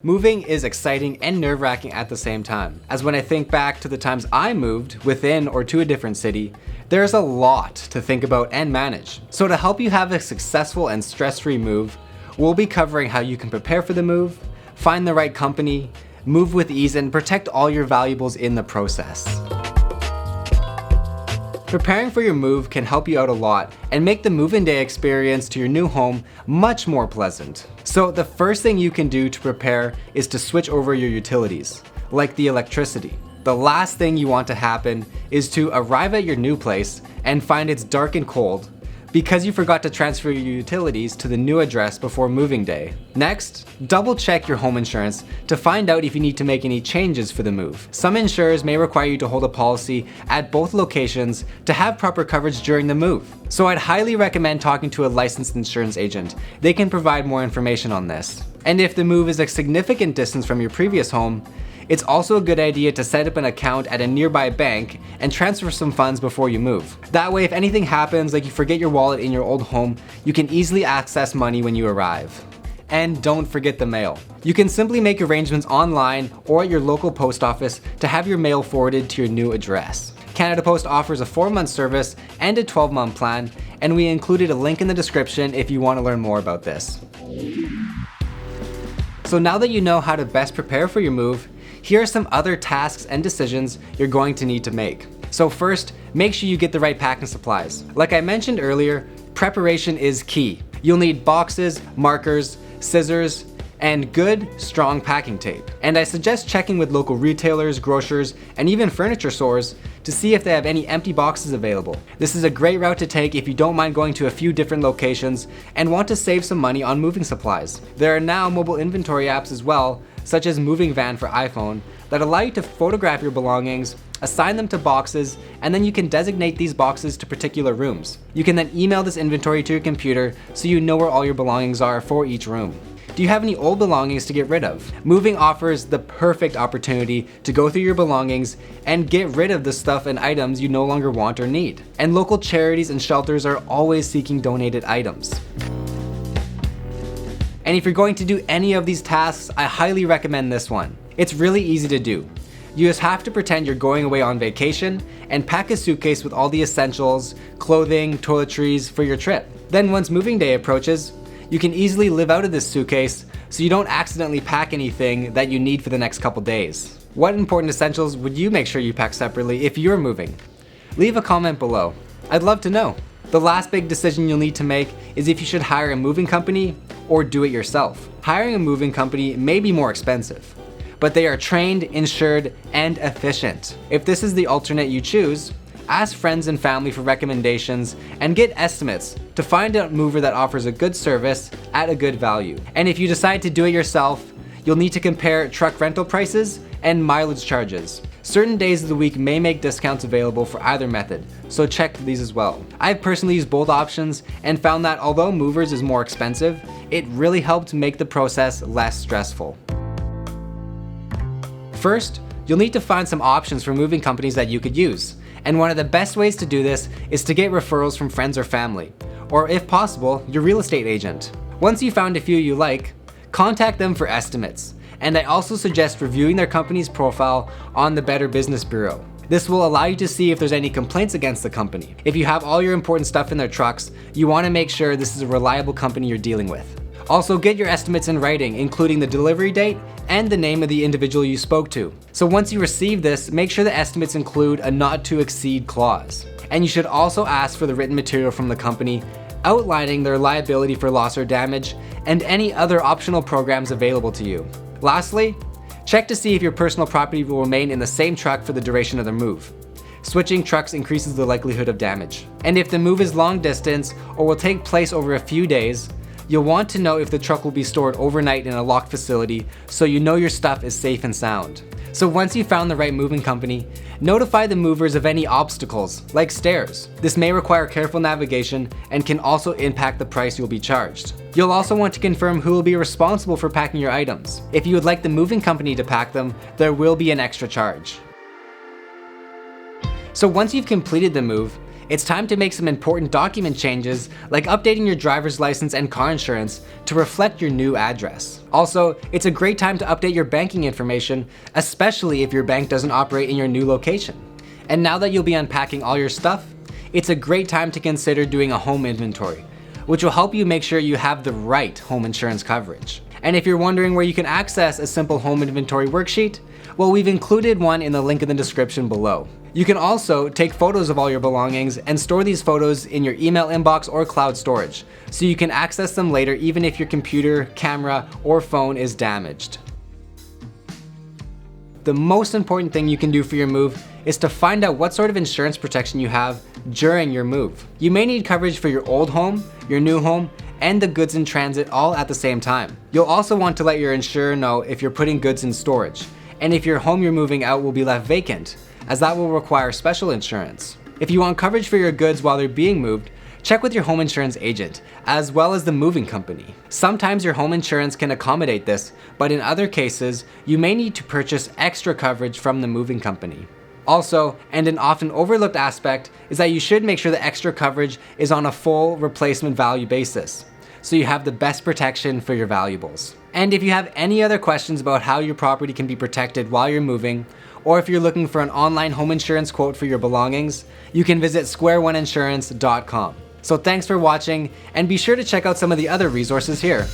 Moving is exciting and nerve-wracking at the same time, as when I think back to the times I moved within or to a different city, there's a lot to think about and manage. So to help you have a successful and stress-free move, we'll be covering how you can prepare for the move, find the right company, move with ease, and protect all your valuables in the process. Preparing for your move can help you out a lot and make the move-in day experience to your new home much more pleasant. So the first thing you can do to prepare is to switch over your utilities, like the electricity. The last thing you want to happen is to arrive at your new place and find it's dark and cold because you forgot to transfer your utilities to the new address before moving day. Next, double check your home insurance to find out if you need to make any changes for the move. Some insurers may require you to hold a policy at both locations to have proper coverage during the move. So I'd highly recommend talking to a licensed insurance agent. They can provide more information on this. And if the move is a significant distance from your previous home, it's also a good idea to set up an account at a nearby bank and transfer some funds before you move. That way, if anything happens, like you forget your wallet in your old home, you can easily access money when you arrive. And don't forget the mail. You can simply make arrangements online or at your local post office to have your mail forwarded to your new address. Canada Post offers a 4-month service and a 12-month plan, and we included a link in the description if you want to learn more about this. So now that you know how to best prepare for your move, here are some other tasks and decisions you're going to need to make. So first, make sure you get the right packing supplies. Like I mentioned earlier, preparation is key. You'll need boxes, markers, scissors, and good, strong packing tape. And I suggest checking with local retailers, grocers, and even furniture stores to see if they have any empty boxes available. This is a great route to take if you don't mind going to a few different locations and want to save some money on moving supplies. There are now mobile inventory apps as well, such as Moving Van for iPhone, that allow you to photograph your belongings, assign them to boxes, and then you can designate these boxes to particular rooms. You can then email this inventory to your computer so you know where all your belongings are for each room. Do you have any old belongings to get rid of? Moving offers the perfect opportunity to go through your belongings and get rid of the stuff and items you no longer want or need. And local charities and shelters are always seeking donated items. And if you're going to do any of these tasks, I highly recommend this one. It's really easy to do. You just have to pretend you're going away on vacation and pack a suitcase with all the essentials, clothing, toiletries for your trip. Then once moving day approaches, you can easily live out of this suitcase so you don't accidentally pack anything that you need for the next couple days. What important essentials would you make sure you pack separately if you're moving? Leave a comment below. I'd love to know. The last big decision you'll need to make is if you should hire a moving company or do it yourself. Hiring a moving company may be more expensive, but they are trained, insured, and efficient. If this is the alternate you choose, ask friends and family for recommendations and get estimates to find a mover that offers a good service at a good value. And if you decide to do it yourself, you'll need to compare truck rental prices and mileage charges. Certain days of the week may make discounts available for either method, so check these as well. I've personally used both options and found that although movers is more expensive, it really helped make the process less stressful. First, you'll need to find some options for moving companies that you could use. And one of the best ways to do this is to get referrals from friends or family, or if possible, your real estate agent. Once you've found a few you like, contact them for estimates. And I also suggest reviewing their company's profile on the Better Business Bureau. This will allow you to see if there's any complaints against the company. If you have all your important stuff in their trucks, you want to make sure this is a reliable company you're dealing with. Also, get your estimates in writing, including the delivery date and the name of the individual you spoke to. So once you receive this, make sure the estimates include a not to exceed clause. And you should also ask for the written material from the company outlining their liability for loss or damage and any other optional programs available to you. Lastly, check to see if your personal property will remain in the same truck for the duration of the move. Switching trucks increases the likelihood of damage. And if the move is long distance or will take place over a few days, you'll want to know if the truck will be stored overnight in a locked facility so you know your stuff is safe and sound. So once you've found the right moving company, notify the movers of any obstacles, like stairs. This may require careful navigation and can also impact the price you'll be charged. You'll also want to confirm who will be responsible for packing your items. If you would like the moving company to pack them, there will be an extra charge. So once you've completed the move, it's time to make some important document changes like updating your driver's license and car insurance to reflect your new address. Also, it's a great time to update your banking information, especially if your bank doesn't operate in your new location. And now that you'll be unpacking all your stuff, it's a great time to consider doing a home inventory, which will help you make sure you have the right home insurance coverage. And if you're wondering where you can access a simple home inventory worksheet, well, we've included one in the link in the description below. You can also take photos of all your belongings and store these photos in your email inbox or cloud storage, so you can access them later even if your computer, camera, or phone is damaged. The most important thing you can do for your move is to find out what sort of insurance protection you have during your move. You may need coverage for your old home, your new home, and the goods in transit all at the same time. You'll also want to let your insurer know if you're putting goods in storage, and if your home you're moving out will be left vacant, as that will require special insurance. If you want coverage for your goods while they're being moved, check with your home insurance agent, as well as the moving company. Sometimes your home insurance can accommodate this, but in other cases, you may need to purchase extra coverage from the moving company. Also, and an often overlooked aspect, is that you should make sure the extra coverage is on a full replacement value basis, so you have the best protection for your valuables. And if you have any other questions about how your property can be protected while you're moving, or if you're looking for an online home insurance quote for your belongings, you can visit squareoneinsurance.com. So thanks for watching, and be sure to check out some of the other resources here.